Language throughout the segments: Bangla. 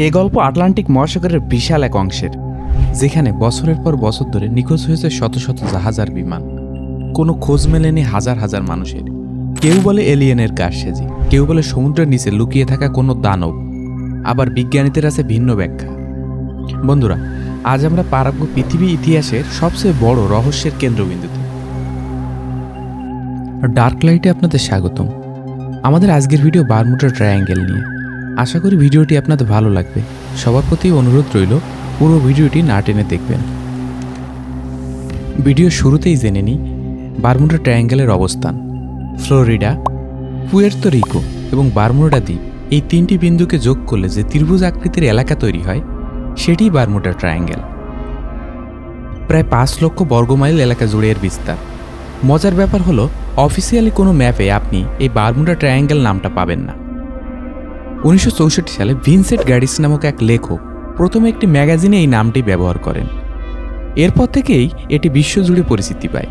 এ গল্প আটলান্টিক মহাসাগরের বিশাল এক অংশের, যেখানে বছরের পর বছর ধরে নিখোঁজ হয়েছে শত শত জাহাজ আর বিমান। কোনো খোঁজ মেলেনি হাজার হাজার মানুষের। কেউ বলে এলিয়েনের কারসাজি, কেউ বলে সমুদ্রের নিচে লুকিয়ে থাকা কোনো দানব, আবার বিজ্ঞানীদের আছে ভিন্ন ব্যাখ্যা। বন্ধুরা, আজ আমরা পা রাখব পৃথিবী ইতিহাসের সবচেয়ে বড় রহস্যের কেন্দ্রবিন্দুতে। ডার্ক লাইটে আপনাদের স্বাগতম। আমাদের আজকের ভিডিও বারমুডা ট্রায়াঙ্গেল নিয়ে। আশা করি ভিডিওটি আপনাদের ভালো লাগবে। সবার প্রতি অনুরোধ রইল পুরো ভিডিওটি না টেনে দেখবেন। ভিডিও শুরুতেই জেনে নিই বারমুডা ট্রায়াঙ্গেলের অবস্থান। ফ্লোরিডা, পুয়ের্তো রিকো এবং বারমুডা দ্বীপ, এই তিনটি বিন্দুকে যোগ করলে যে ত্রিভুজ আকৃতির এলাকা তৈরি হয় সেটিই বারমুডা ট্রায়াঙ্গেল। প্রায় 5 লক্ষ বর্গমাইল এলাকা জুড়ে এর বিস্তার। মজার ব্যাপার হলো, অফিসিয়ালি কোনো ম্যাপে আপনি এই বারমুডা ট্রায়াঙ্গেল নামটা পাবেন না। 1964 সালে ভিনসেন্ট গ্যাডিস নামক এক লেখক প্রথমে একটি ম্যাগাজিনে এই নামটি ব্যবহার করেন। এরপর থেকেই এটি বিশ্বজুড়ে পরিচিতি পায়।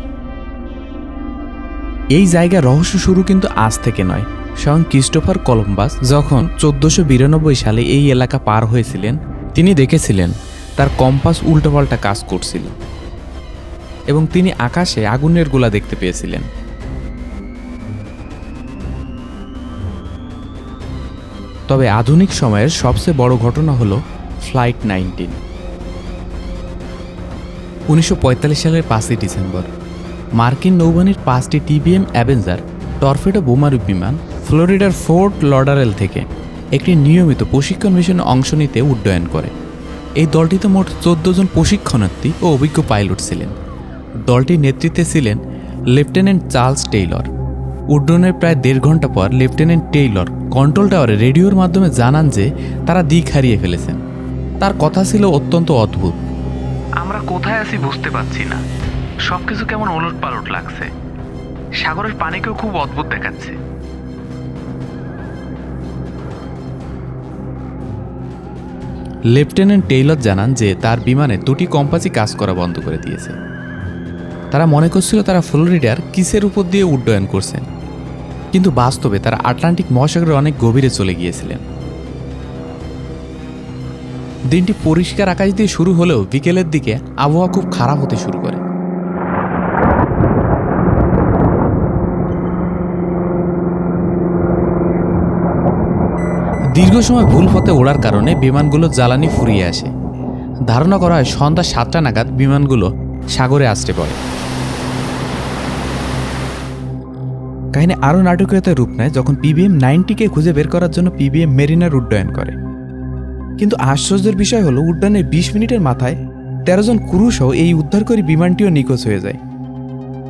এই জায়গার রহস্য শুরু কিন্তু আজ থেকে নয়। স্বয়ং ক্রিস্টোফার কলম্বাস যখন 1492 সালে এই এলাকা পার হয়েছিলেন, তিনি দেখেছিলেন তার কম্পাস উল্টোপাল্টা কাজ করছিল এবং তিনি আকাশে আগুনের গোলা দেখতে পেয়েছিলেন। তবে আধুনিক সময়ের সবচেয়ে বড় ঘটনা হলো ফ্লাইট 19। 1945 সালের 5 ডিসেম্বর মার্কিন নৌবাহিনীর 5টি টিবিএম অ্যাভেঞ্জার টর্পেডো বোমারু বিমান ফ্লোরিডার ফোর্ট লডারেল থেকে একটি নিয়মিত প্রশিক্ষণ মিশনে অংশ নিতে উড্ডয়ন করে। এই দলটিতে মোট 14 জন প্রশিক্ষণার্থী ও অভিজ্ঞ পাইলট ছিলেন। দলটির নেতৃত্বে ছিলেন লেফটেন্যান্ট চার্লস টেইলর। উড্ডয়নের প্রায় 1.5 ঘন্টা পর লেফটেন্যান্ট টেইলর কন্ট্রোল টাওয়ারে রেডিওর মাধ্যমে জানান যে তারা দিক হারিয়ে ফেলেছেন। তার কথা ছিল অত্যন্ত অদ্ভুত। আমরা কোথায় আছি বুঝতে পারছি না, সবকিছু কেমন ওলট পালট লাগছে, সাগরের পানিকেও খুব অদ্ভুত দেখাচ্ছে। লেফটেন্যান্ট টেইলর জানান যে তার বিমানে 2টি কম্পাসই কাজ করা বন্ধ করে দিয়েছে। তারা মনে করছিল তারা ফ্লোরিডার কিসের উপর দিয়ে উড্ডয়ন করছেন, কিন্তু বাস্তবে তারা আটলান্টিক মহাসাগরের অনেক গভীরে চলে গিয়েছিলেন। দিনটি পরিষ্কার আকাশ দিয়ে শুরু হলেও বিকেলের দিকে আবহাওয়া খুব খারাপ হতে শুরু করে। দীর্ঘ সময় ভুল পথে ওড়ার কারণে বিমানগুলো জ্বালানি ফুরিয়ে আসে। ধারণা করা হয় সন্ধ্যা 7টা নাগাদ বিমানগুলো সাগরে আছড়ে পড়ে। কাহিনী আরও নাটকীয়তায় রূপ নেয় যখন পিবিএম 90কে খুঁজে বের করার জন্য পিবিএম মেরিনার উড্ডয়ন করে। কিন্তু আশ্চর্যের বিষয় হলো, উড্ডয়নের 20 মিনিটের মাথায় 13 জন ক্রু সহ এই উদ্ধারকারী বিমানটিও নিখোঁজ হয়ে যায়।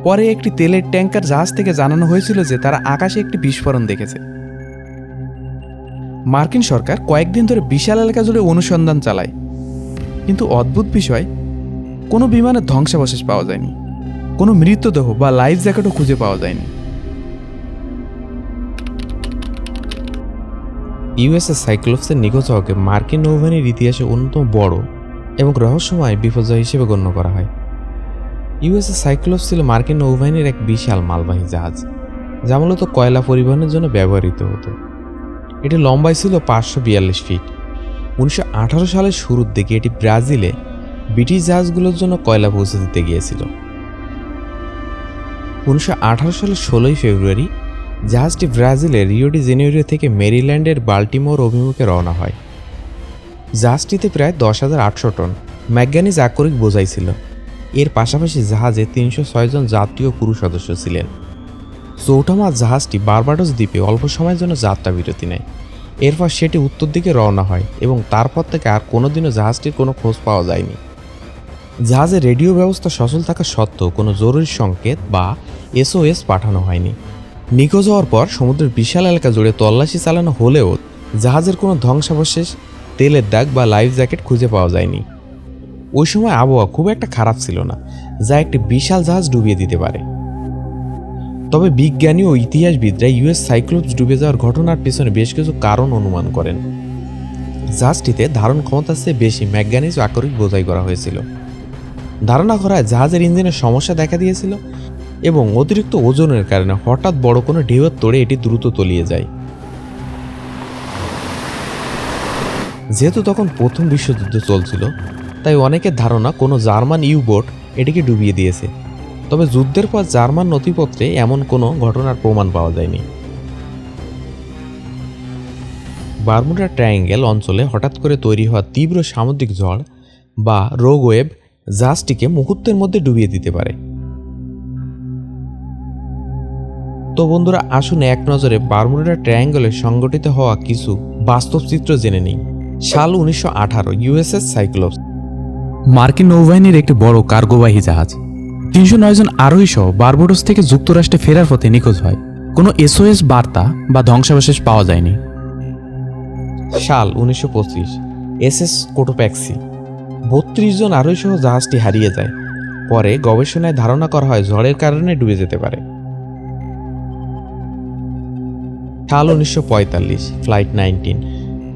পরে একটি তেলের ট্যাঙ্কার জাহাজ থেকে জানানো হয়েছিল যে তারা আকাশে একটি বিস্ফোরণ দেখেছে। মার্কিন সরকার কয়েকদিন ধরে বিশাল এলাকা জুড়ে অনুসন্ধান চালায়, কিন্তু অদ্ভুত বিষয়, কোনো বিমানের ধ্বংসাবশেষ পাওয়া যায়নি, কোনো মৃতদেহ বা লাইফ জ্যাকেটও খুঁজে পাওয়া যায়নি। ইউএসএস সাইক্লোপসের নিখোঁজ হওয়াকে মার্কিন নৌবাহিনীর ইতিহাসে অন্যতম বড় এবং রহস্যময় বিপর্যয় হিসেবে গণ্য করা হয়। ইউএসএস সাইক্লোপস ছিল মার্কিন নৌবাহিনীর এক বিশাল মালবাহী জাহাজ, যা মূলত কয়লা পরিবহনের জন্য ব্যবহৃত হতো। এটি লম্বায় ছিল 542 ফিট। 1918 সালের শুরুর দিকে এটি ব্রাজিলে ব্রিটিশ জাহাজগুলোর জন্য কয়লা পৌঁছে দিতে গিয়েছিল। 1918 সালের 16 ফেব্রুয়ারি জাহাজটি ব্রাজিলের রিও ডি জেনেরিও থেকে মেরিল্যান্ডের বাল্টিমোর অভিমুখে রওনা হয়। জাহাজটিতে প্রায় 10,800 টন ম্যাঙ্গানিজ আকরিক বোঝাই ছিল। এর পাশাপাশি জাহাজে 306 জন যাত্রী ও ক্রু সদস্য ছিলেন। চৌঠা মার্চ জাহাজটি বারবাডোস দ্বীপে অল্প সময়ের জন্য যাত্রা বিরতি নেয়। এরপর সেটি উত্তর দিকে রওনা হয় এবং তারপর থেকে আর কোনোদিনও জাহাজটির কোনো খোঁজ পাওয়া যায়নি। জাহাজের রেডিও ব্যবস্থা সচল থাকা সত্ত্বেও কোনো জরুরি সংকেত বা SOS পাঠানো হয়নি। নিখোঁজ হওয়ার পর সমুদ্রের বিশাল এলাকা জুড়ে তল্লাশি চালানো হলেও জাহাজের কোনো ধ্বংসাবশেষ, তেলের দাগ বা লাইফ জ্যাকেট খুঁজে পাওয়া যায়নি। ওই সময় আবহাওয়া খুব একটা খারাপ ছিল না, যা একটি বিশাল জাহাজ ডুবিয়ে দিতে পারে। তবে বিজ্ঞানী ও ইতিহাসবিদরা ইউএস সাইক্লোপস ডুবে যাওয়ার ঘটনার পেছনে বেশ কিছু কারণ অনুমান করেন। জাহাজটিতে ধারণ ক্ষমতার চেয়ে বেশি ম্যাঙ্গানিজ আকরিক বোঝাই করা হয়েছিল। ধারণা করা হয় জাহাজের ইঞ্জিনের সমস্যা দেখা দিয়েছিল এবং অতিরিক্ত ওজনের কারণে হঠাৎ বড় কোনো ঢেউয়ের তোড়ে এটি দ্রুত তলিয়ে যায়। যেহেতু তখন প্রথম বিশ্বযুদ্ধ চলছিল, তাই অনেকের ধারণা কোনো জার্মান ইউবোট এটিকে ডুবিয়ে দিয়েছে। তবে যুদ্ধের পর জার্মান নথিপত্রে এমন কোনো ঘটনার প্রমাণ পাওয়া যায়নি। বারমুডা ট্রায়াঙ্গেল অঞ্চলে হঠাৎ করে তৈরি হওয়া তীব্র সামুদ্রিক ঝড় বা রোগ ওয়েভ জাহাজটিকে মুহূর্তের মধ্যে ডুবিয়ে দিতে পারে। তো বন্ধুরা, আসুন এক নজরে বারমুডা ট্রায়াঙ্গলে সংঘটিত হওয়া কিছু বাস্তব চিত্র জেনে নিই। সাল 1918, ইউএসএস সাইক্লোপস। মার্কিন নৌবাহিনীর একটি বড় কার্গোবাহী জাহাজ 309 জন আরোহী সহ বারবাডোস থেকে যুক্তরাষ্ট্রে ফেরার পথে নিখোঁজ হয়। কোনো এসওএস বার্তা বা ধ্বংসাবশেষ পাওয়া যায়নি। সাল 1925, এসএস কোটোপ্যাক্সি। 32 জন আরোহী সহ জাহাজটি হারিয়ে যায়। পরে গবেষণায় ধারণা করা হয় ঝড়ের কারণে ডুবে যেতে পারে। সাল 1945, ফ্লাইট 19।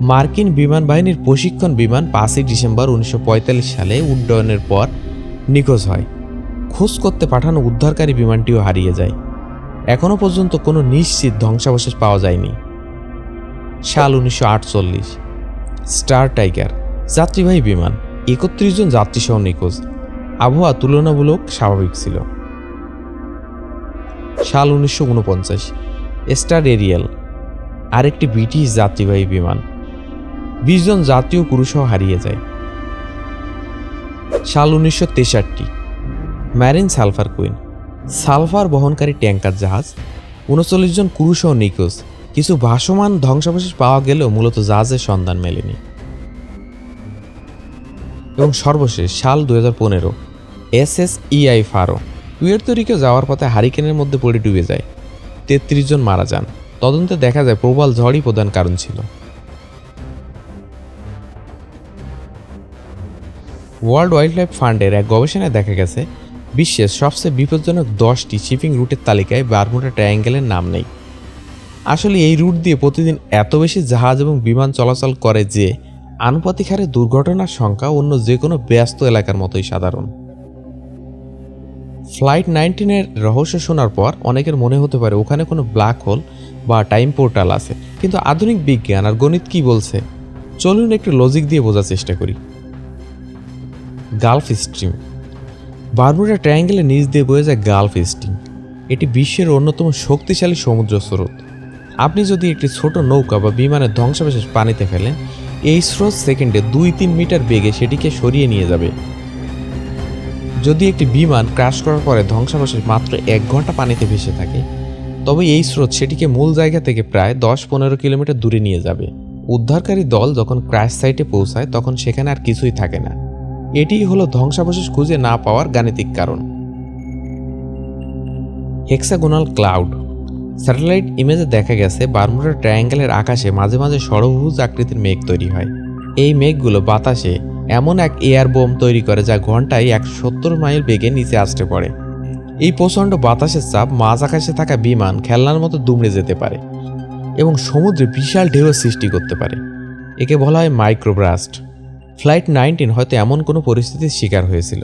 মার্কিন বিমান বাহিনীর প্রশিক্ষণ বিমান 5 ডিসেম্বর 1945 সালে উড্ডয়নের পর নিখোঁজ হয়। খোঁজ করতে পাঠানো উদ্ধারকারী বিমানটিও হারিয়ে যায়। এখনও পর্যন্ত কোনো নিশ্চিত ধ্বংসাবশেষ পাওয়া যায়নি। সাল 1948, স্টার টাইগার যাত্রীবাহী বিমান। 31 জন যাত্রীসহ নিখোঁজ। আবহাওয়া তুলনামূলক স্বাভাবিক ছিল। সাল 1949, স্টার এরিয়েল, আরেকটি ব্রিটিশ যাত্রীবাহী বিমান। 20 জন যাত্রী ও ক্রুসহ হারিয়ে যায়। সাল 1963, ম্যারিন সালফার কুইন, সালফার বহনকারী ট্যাঙ্কার জাহাজ। 39 জন ক্রুসহ নিখোঁজ। কিছু ভাসমান ধ্বংসাবশেষ পাওয়া গেলেও মূলত জাহাজের সন্ধান মেলেনি। এবং সর্বশেষ সাল 2015, এসএসইআই ফারো, পুয়ের্তো রিকো যাওয়ার পথে হারিকেনের মধ্যে পড়ে ডুবে যায়। 33 জন মারা যান। তদন্তে দেখা যায় প্রবল ঝড়ই প্রধান কারণ ছিল। ওয়ার্ল্ড ওয়াইল্ড লাইফ ফান্ডের এক গবেষণায় দেখা গেছে বিশ্বের সবচেয়ে বিপজ্জনক 10টি শিপিং রুটের তালিকায় বারমুডা ট্রায়াঙ্গেলের নাম নেই। আসলে এই রুট দিয়ে প্রতিদিন এত বেশি জাহাজ এবং বিমান চলাচল করে যে আনুপাতিক হারে দুর্ঘটনার সংখ্যা অন্য যে কোনো ব্যস্ত এলাকার মতোই সাধারণ। ফ্লাইট 19-এর রহস্য শোনার পর অনেকের মনে হতে পারে ওখানে কোনো ব্ল্যাক হোল বা টাইম পোর্টাল আছে, কিন্তু আধুনিক বিজ্ঞান আর গণিত কি বলছে চলুন একটু লজিক দিয়ে বোঝার চেষ্টা করি। Gulf stream. বারমুডা ট্রায়াঙ্গেলের নিচ দিয়ে বয়ে যায় গালফ স্ট্রিম। এটি বিশ্বের অন্যতম শক্তিশালী সমুদ্র স্রোত। আপনি যদি একটি ছোট নৌকা বা বিমানের ধ্বংসাবশেষ পানিতে ফেলেন, এই স্রোত সেকেন্ডে 2-3 মিটার বেগে সেটিকে সরিয়ে নিয়ে যাবে। যদি একটি বিমান ক্র্যাশ করার পরে ধ্বংসাবশেষ মাত্র 1 ঘন্টা পানিতে ভেসে থাকে, তবে এই স্রোত সেটিকে মূল জায়গা থেকে প্রায় 10-15 কিলোমিটার দূরে নিয়ে যাবে। উদ্ধারকারী দল যখন ক্র্যাশ সাইটে পৌঁছায় তখন সেখানে আর কিছুই থাকে না। এটিই হলো ধ্বংসাবশেষ খুঁজে না পাওয়ার গাণিতিক কারণ। Hexagonal cloud. স্যাটেলাইট ইমেজে দেখা গেছে বারমুডা ট্রায়াঙ্গেলের আকাশে মাঝে মাঝে ষড়ভুজ আকৃতির মেঘ তৈরি হয়। এই মেঘগুলো বাতাসে এমন এক এয়ার বোম তৈরি করে যা ঘন্টায় 170 মাইল বেগে নিচে আসতে পড়ে। এই প্রচণ্ড বাতাসের চাপ মাঝ আকাশে থাকা বিমান খেলনার মতো দুমড়ে যেতে পারে এবং সমুদ্রে বিশাল ঢেউয়ের সৃষ্টি করতে পারে। একে বলা হয় মাইক্রোব্রাস্ট। ফ্লাইট 19 হয়তো এমন কোনো পরিস্থিতির শিকার হয়েছিল।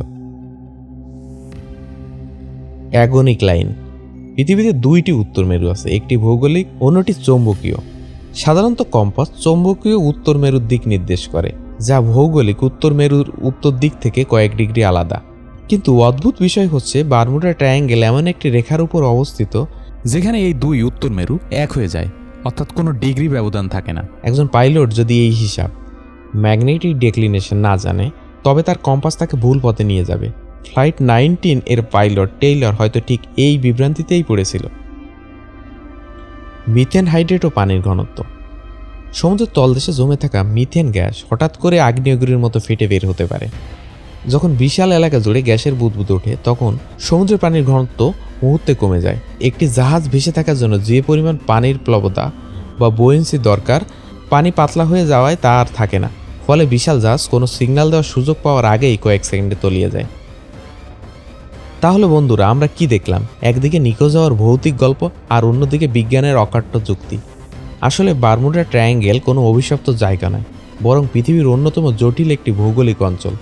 অ্যাগনিক লাইন। পৃথিবীতে 2টি উত্তর মেরু আছে, একটি ভৌগোলিক, অন্যটি চৌম্বকীয়। সাধারণত কম্পাস চৌম্বকীয় উত্তর মেরুর দিক নির্দেশ করে, যা ভৌগোলিক উত্তর মেরুর উত্তর দিক থেকে কয়েক ডিগ্রি আলাদা। কিন্তু অদ্ভুত বিষয় হচ্ছে বারমুডা ট্রায়াঙ্গেল এমন একটি রেখার উপর অবস্থিত যেখানে এই 2 উত্তর মেরু এক হয়ে যায়, অর্থাৎ কোনো ডিগ্রি ব্যবধান থাকে না। একজন পাইলট যদি এই হিসাব ম্যাগনেটিক ডেক্লিনেশন না জানে, তবে তার কম্পাস তাকে ভুল পথে নিয়ে যাবে। ফ্লাইট 19 এর পাইলট টেইলর হয়তো ঠিক এই বিভ্রান্তিতেই পড়েছিল। মিথেন হাইড্রেট ও পানির ঘনত্ব। সমুদ্রের তলদেশে জমে থাকা মিথেন গ্যাস হঠাৎ করে আগ্নেয়গিরির মতো ফেটে বের হতে পারে। যখন বিশাল এলাকা জুড়ে গ্যাসের বুদবুদ ওঠে, তখন সমুদ্রের পানির ঘনত্ব মুহূর্তে কমে যায়। একটি জাহাজ ভেসে থাকার জন্য যে পরিমাণ পানির প্লবতা বা বুয়েন্সি দরকার, পানি পাতলা হয়ে যাওয়ায় তা আর থাকে না। ফলে বিশাল জাহাজ কোনো সিগন্যাল দেওয়ার সুযোগ পাওয়ার আগেই কয়েক সেকেন্ডে তলিয়ে যায়। তাহলে বন্ধুরা, আমরা কি দেখলাম? একদিকে নিখোঁজ হওয়ার ভৌতিক গল্প আর অন্যদিকে বিজ্ঞানের অকাট্য যুক্তি। আসলে বারমুডা ট্রায়াঙ্গেল কোনো অভিশপ্ত জায়গা নয়, বরং পৃথিবীর অন্যতম জটিল একটি ভৌগোলিক অঞ্চল।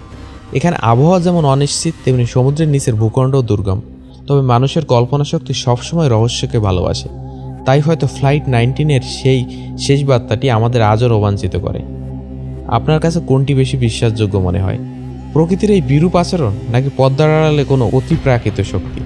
এখানে আবহাওয়া যেমন অনিশ্চিত, তেমনি সমুদ্রের নিচের ভূখণ্ডও দুর্গম। তবে মানুষের কল্পনা শক্তি সবসময় রহস্যকে ভালোবাসে। তাই হয়তো ফ্লাইট 19 এর সেই শেষ বার্তাটি আমাদের আজও রোমাঞ্চিত করে। আপনার কাছে কোনটি বেশি বিশ্বাসযোগ্য মনে হয়? প্রকৃতির এই বিরূপ আচরণ নাকি পদ্মার আড়ালে কোনো অতিপ্রাকৃত শক্তি?